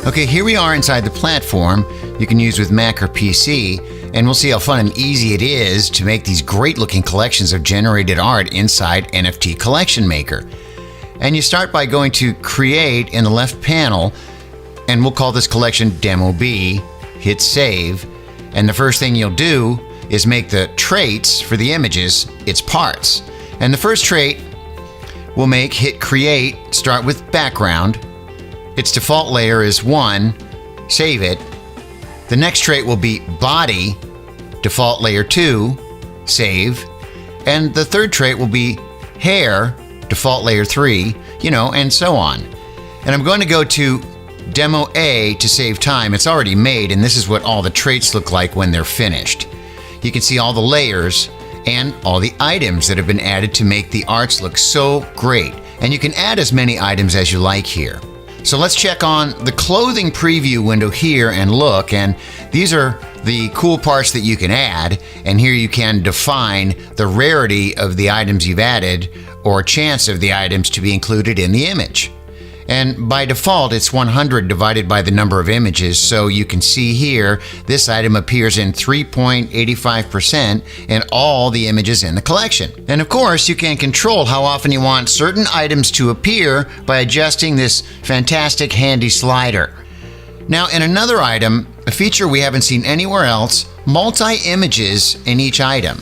Okay, here we are inside the platform you can use with Mac or PC, and we'll see how fun and easy it is to make these great looking collections of generated art inside NFT Collection Maker. And you start by going to Create in the left panel, and we'll call this collection Demo B, hit Save, and the first thing you'll do is make the traits for the images its parts. And the first trait we'll make, hit Create, start with Background. Its default layer is 1, save it. The next trait will be Body, default layer 2, save. And the third trait will be Hair, default layer 3, and so on. And I'm going to go to Demo A to save time. It's already made, and this is what all the traits look like when they're finished. You can see all the layers and all the items that have been added to make the arts look so great. And you can add as many items as you like here. So let's check on the clothing preview window here and look, and these are the cool parts that you can add, and here you can define the rarity of the items you've added or chance of the items to be included in the image. And by default, it's 100 divided by the number of images, so you can see here this item appears in 3.85% in all the images in the collection. And of course, you can control how often you want certain items to appear by adjusting this fantastic handy slider. Now, in another item, a feature we haven't seen anywhere else, multi-images in each item.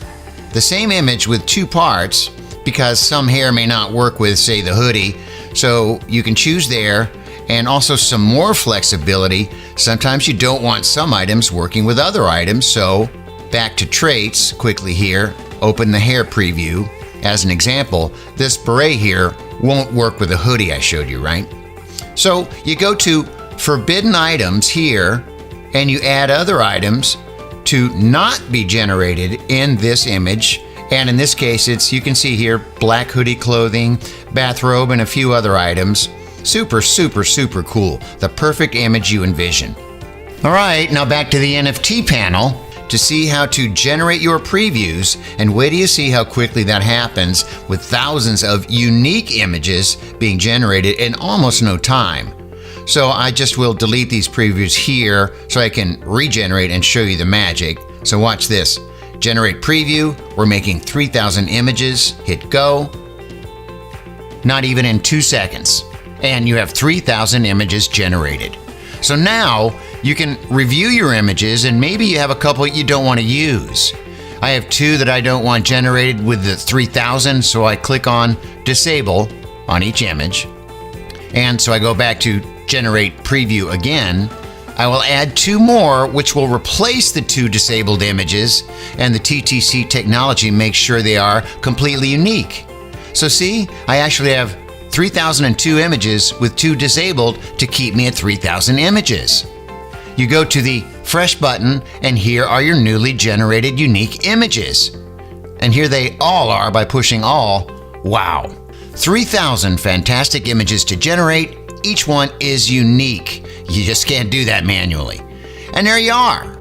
The same image with two parts, because some hair may not work with, say, the hoodie, so you can choose there, and also some more flexibility. Sometimes you don't want some items working with other items, so back to traits quickly here, open the hair preview. As an example, this beret here won't work with the hoodie I showed you, right? So you go to forbidden items here, and you add other items to not be generated in this image. And in this case, you can see here, black hoodie clothing, bathrobe, and a few other items. Super, super, super cool. The perfect image you envision. All right, now back to the NFT panel to see how to generate your previews, and wait till you see how quickly that happens with thousands of unique images being generated in almost no time. So I just will delete these previews here so I can regenerate and show you the magic. So watch this. Generate preview, we're making 3,000 images, hit go. Not even in 2 seconds. And you have 3,000 images generated. So now you can review your images, and maybe you have a couple you don't want to use. I have 2 that I don't want generated with the 3,000, so I click on disable on each image. And so I go back to generate preview again. I will add 2 more, which will replace the 2 disabled images, and the TTC technology makes sure they are completely unique. So see, I actually have 3,002 images with 2 disabled to keep me at 3,000 images. You go to the Fresh button, and here are your newly generated unique images. And here they all are by pushing all. Wow! 3,000 fantastic images to generate. Each one is unique. You just can't do that manually. And there you are.